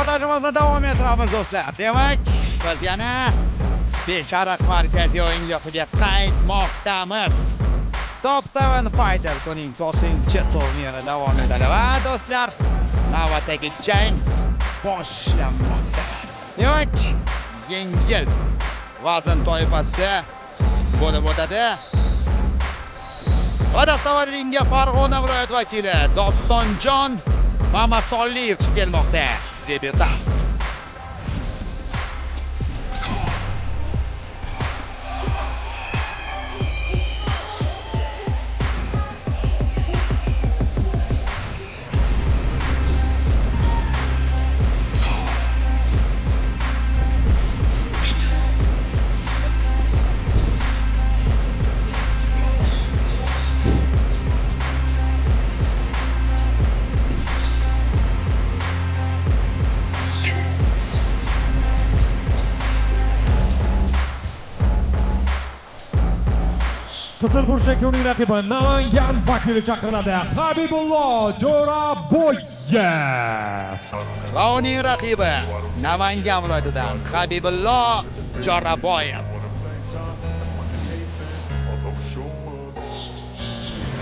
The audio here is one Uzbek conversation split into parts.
reportajimizni davom ettiramiz do'stlar. Demak, biz yana Beshariq markaziy o'yingohiga qaytmoqdamiz. Top 7 Fighters uning to'rtinchi turniri davom etadi va do'stlar, navbatdagi jang boshlanmoqda. Demak, yengil vazn toifasida bo'lib o'tadi. Va dastavval ringga Farg'ona viloyat vakili Dostonjon Mamasolliyev chiqib kelmoqda. Debyutant. Qizil burchakning uning raqibi Namangan vakili chaqiriladi. Habibullo Jo'raboyev. Va uning raqibi Namangan viloyatidan Habibullo Jo'raboyev.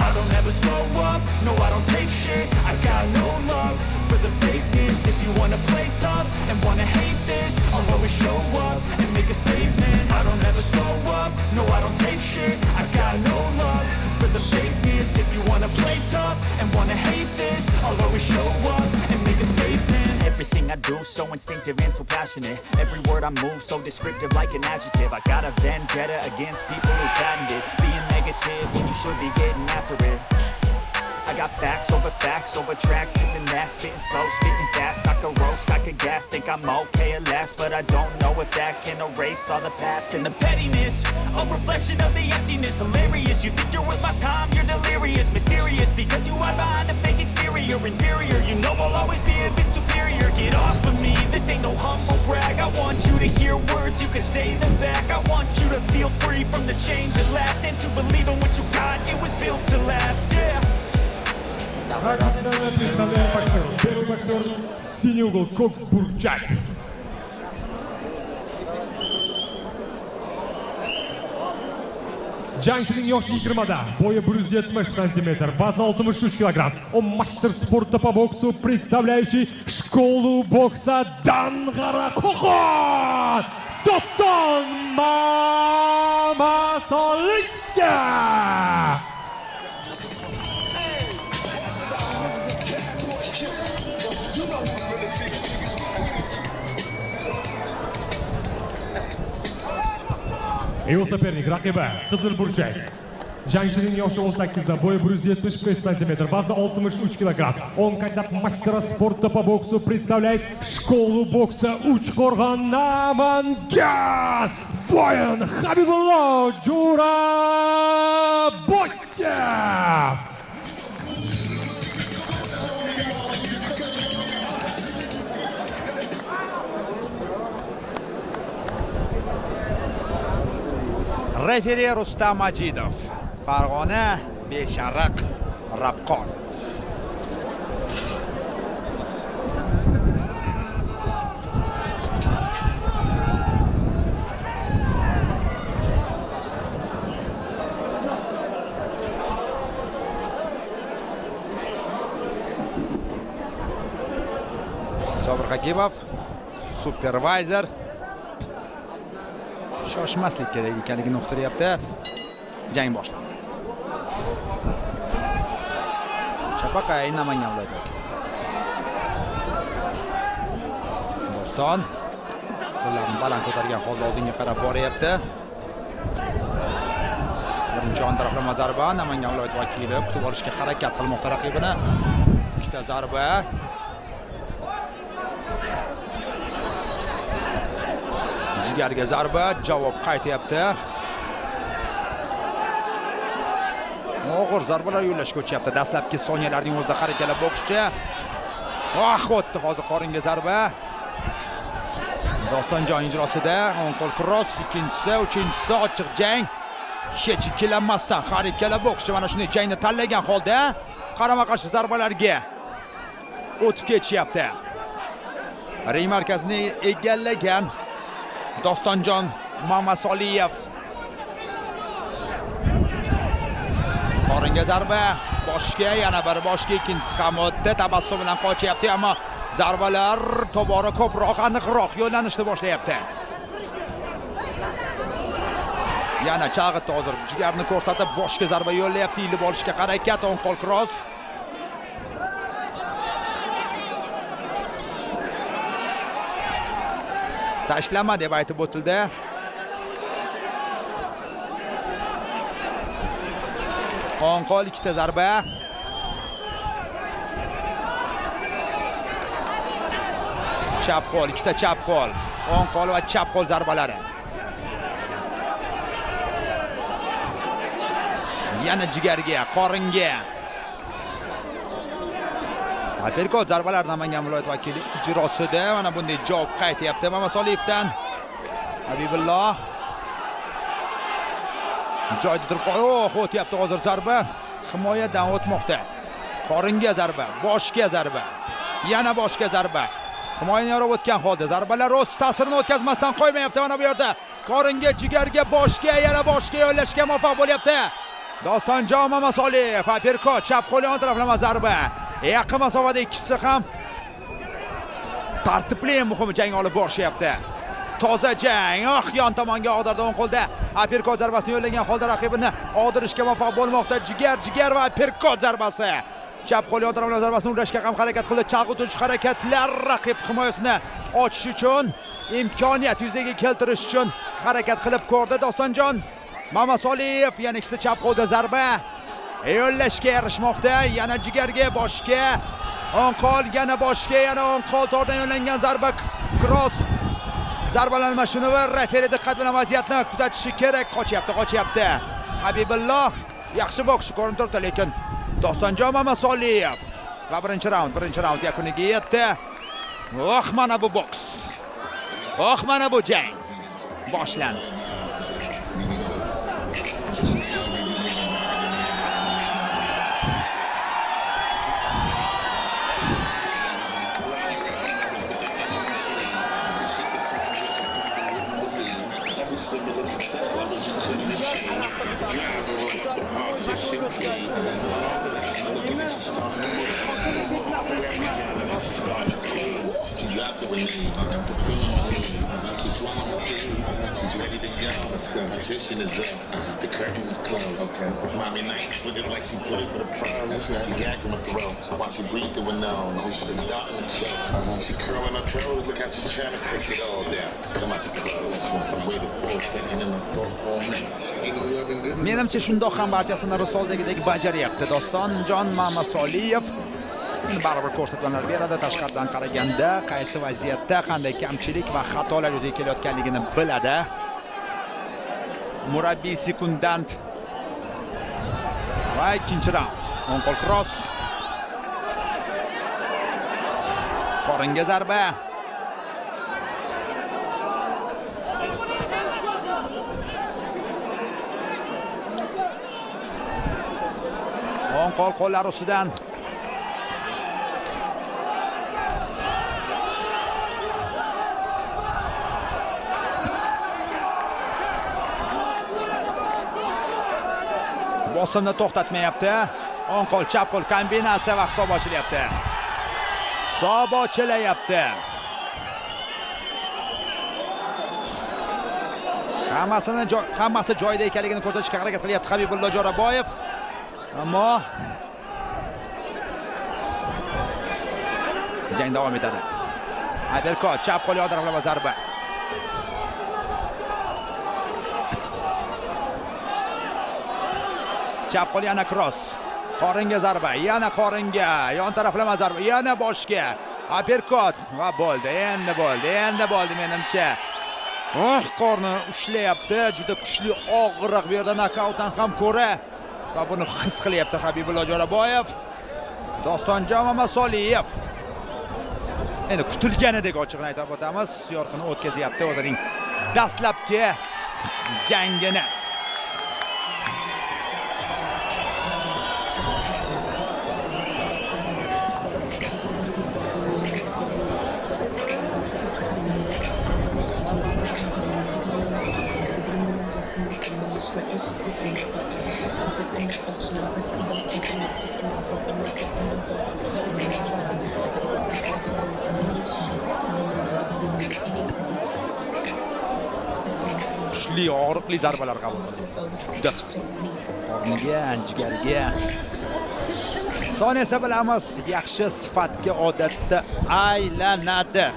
I don't ever slow up, no I don't take shit. I got no love for the fakeness. If you wanna play tough and wanna hate this, I'll always show up and make a statement. I don't ever slow up, no I don't take shit. I got no love for the fakeness. If you wanna play tough and wanna hate this, I'll always show up and make a statement. Everything I do so instinctive and so passionate. Every word I move so descriptive like an adjective. I got a vendetta against people who patented being negative when you should be getting after it. I got facts over tracks, this and that, spitting slow, spitting fast. I could roast, I could gas, think I'm okay at last, but I don't know if that can erase all the past and the pettiness. A reflection of the emptiness, hilarious. You think you're worth my time, you're delirious, mysterious, because you hide behind a fake exterior, inferior. You know I'll always be a bit superior. Get off of me, this ain't no humble brag. I want you to hear words, you can say them back. I want you to feel free from the chains at last, and to believe in what you got, it was built to last, yeah. Первый боксер, синий угол, Көк Бурчак. Jangchining yoshi 20 da, bo'yi 170 см, вазн 63 кг. Он мастер спорта по боксу, представляющий школу бокса Дангара Кохон! Doston Mamasolliyev! Его соперник, raqibi, Qizil burchak. Jangchining yoshi 18 da, bo'yi 175 см, вазн 63 кг. Он кандидат мастера спорта по боксу, представляет школу бокса Uchqo'rg'on Namangan. Voyin Habibullo Jo'raboyev. Referi Rustam Majidov. Farg'ona Beshariq Rabqon. Sobir Hakimov, supervisor. Shoshmaslik kerak ekanligini uqtiryapti. Jang boshlandi. Chapaqay Namangan viloyati vakili. Doston qo'llarini baland ko'targan holda oldinga qarab boryapti. Birinchi taraflama zarba, Namangan viloyati vakili kutib olishga harakat qilmoqda raqibini. Ikkita zarba. Jigarga zarba, javob qaytyapti. Og'ir zarbalar yo'llashga o'tyapti. Dastlabki soniyalarning o'zida harakatli bokschi. O'tdi hozir qoringa zarba. Dostonjon ijrosida o'ng qo'l cross, ikkinchisi, uchinchisi ochiq jang. Hech ikkilanmasdan har ikkala bokschi mana shunday jangni tanlagan holda qarama-qarshi zarbalarga o'tib ketishyapti. ring markazini egallagan Dostonjon Mamasoliyev. Qoringa zarba, boshga, yana bir boshga, ikkinchisi ham o'tdi. Tabassum bilan qochyapti, ammo zarbalar tobora ko'proq, aniqroq yo'llanishni boshlayapti. Yana chag'itdi hozir. Jigarni ko'rsatib, boshga zarba yo'llayapti, ilib olishga harakat, o'ng qo'l cross. Tashlama deb aytib o'tildi. O'ng qo'l, ikkita zarba. Chap qo'l, ikkita chap qo'l. O'ng qo'l va chap qo'l zarbalari. Yana jigarga, qoringa. Aperkot zarbalar Namangan viloyat vakili ijrosida mana bunday javob qaytyapti Mamasoliyevdan. Habibulloh joyda turib o'tyapti hozir zarba. Himoyadan o'tmoqda. Qoringa zarba, boshga zarba. Yana boshga zarba. Himoyani yorib o'tgan holda zarbalar o'z ta'sirini o'tkazmasdan qo'ymayapti mana bu yerda. Qoringa, jigarga, boshga, yana boshga yo'llashga muvaffaq bo'lyapti. Dostonjon Mamasoliyev, aperkot, chap qo'l yon taraflama zarba. Yaqin masofada ikkisi ham tartibli muhim jang olib borishyapti. Toza jang. Yon tomonga og'dirdi o'ng qo'lda. Aperkot zarbasini yo'llagan holda raqibini og'dirishga muvaffaq bo'lmoqda. Jigar va aperkot zarbasi. Chap qo'l yon taraflama zarbasini urashga ham harakat qildi. Chalg'ituvchi harakatlar raqib himoyasini ochish uchun, imkoniyat yuzaga keltirish uchun harakat qilib ko'rdi Dostonjon Mamasoliyev. Yana ikkita chap qo'lda zarba yo'llashga erishmoqda. Yana jigarga, boshga, o'ng qo'l, yana boshga, yana o'ng qo'l to'g'ridan yo'llangan zarba cross. Zarbalanmashini va referi diqqat bilan vaziyatni kuzatishi kerak. Qochyapti. Habibulloh yaxshi bokschi ko'rinib turibdi, lekin Dostonjon Mamasoliyev va birinchi raund yakuniga yetdi. Mana bu boks. Mana bu jang boshlandi. Competition is up. The curtains is closed. Okay. Mommy nice, but it like she played for the pros. She gagging my throat. While she breathed through her nose. She's starting to choke. She curling her toes. Look how she trying to take it all down. Come out your clothes. I waited for a second and I thought for a minute. Menimcha shundoq ham barchasini risoldagidek bajaryapti Dostonjon Mamasoliyev. Baribir ko'rsatmalar beradi. Tashqaridan qaraganda qaysi vaziyatda qanday kamchilik va xatolar yuzaga kelayotganligini biladi. Murabbiy sekundant va ikkinchi raund. O'ng qo'l cross. Qoringa zarba. O'ng qo'l qo'llar ustidan. Bosimni to'xtatmayapti. O'ng qo'l, chap qo'l kombinatsiya va hisob ochilyapti. Hisob ochilyapti. Hammasi joyida ekanligini ko'rsatishga harakat qilyapti Habibulloh Jo'raboyev. Ammo jang davom etadi. Aperkot, chap qo'l yon taraflama zarba. Chap qo'l yana cross. Qoringa zarba, yana qoringa, yon taraflama zarba, yana boshga. Aperkot va bo'ldi. Endi bo'ldi menimcha. Qorni ushlayapti, juda kuchli og'riq bu yerda nokautdan ham ko'ra va buni his qilyapti Habibulloh Jo'raboyev. Dostonjon Mamasoliyev endi kutilganidek ochiqni aytib o'tamiz, yorqin o'tkazyapti o'zining dastlabki jangini. Kuchli, og'riqli zarbalar qabul qildi. Qorniga, jigariga. Son esa bilamiz, yaxshi sifatga odatda aylanadi.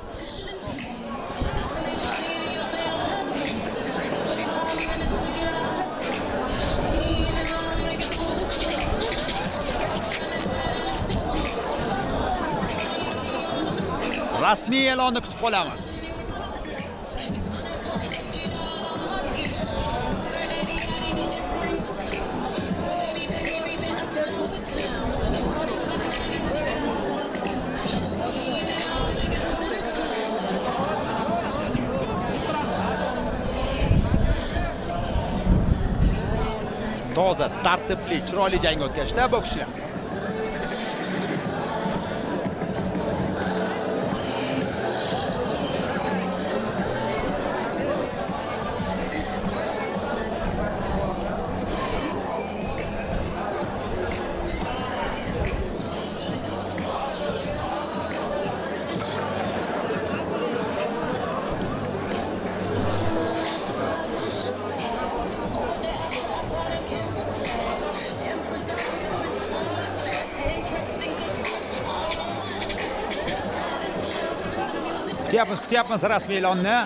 Rasmiy e'lonni kutib qolamiz. Toza, tartibli, chiroyli jang o'tkazdi bokschilar. Kutyapmiz rasmiy e'lonni.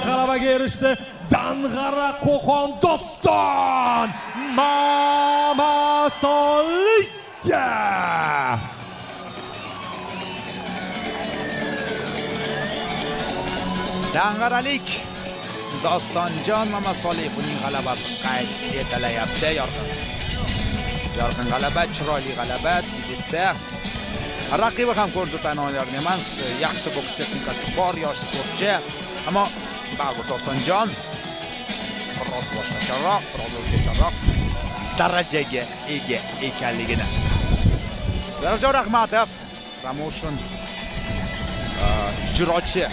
G'alabaga erishdi Dang'ara Qo'qon Doston Mamasoliya. Dang'aralik Dostonjon Mamasoliyev uning g'alabasi qayd etilyapti. Yorqin g'alaba, chiroyli g'alaba debutda. Raqibi ham ko'rdi tanlovlarni emas, yaxshi boks texnikasi bor yosh sportchi, ammo baribir Dostonjon biroz boshqacharoq, biroz o'zgacharoq darajaga ega ekanligini. Zarafjon Rahmatov, promotion ijrochi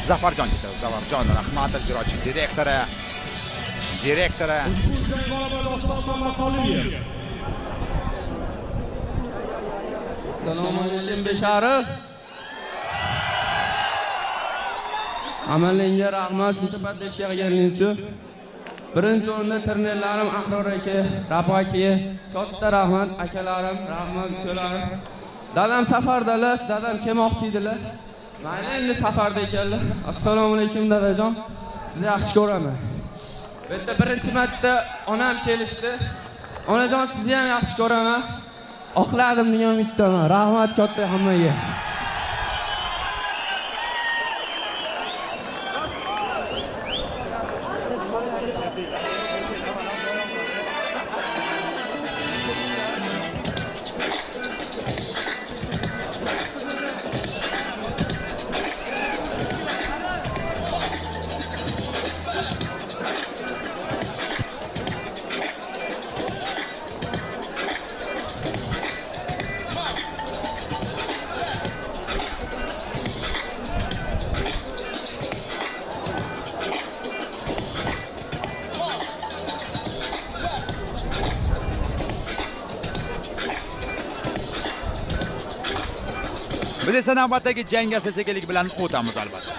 Zafarjon Rahmatov, ijrochi direktori. Assalomu alaykum Beshariq. Amalingga rahmat, shuncha paytda ishga kelganing uchun. Birinchi o'rinda trenерlarim Ahror aka, Rapo aka, katta rahmat, akalarim, rahmat uchalarim. Dadam safardalar, dadam kelmoqchi edilar. Mana endi safarda ekanlar. Assalomu alaykum dadajon. Sizni yaxshi ko'raman. Bu yerda birinchi marta onam kelishdi. Onajon sizni ham yaxshi ko'raman. Oqladim degan umiddaman. Rahmat katta hammaga. Biz esa navbatdagi jangga sekinlik bilan o'tamiz albatta.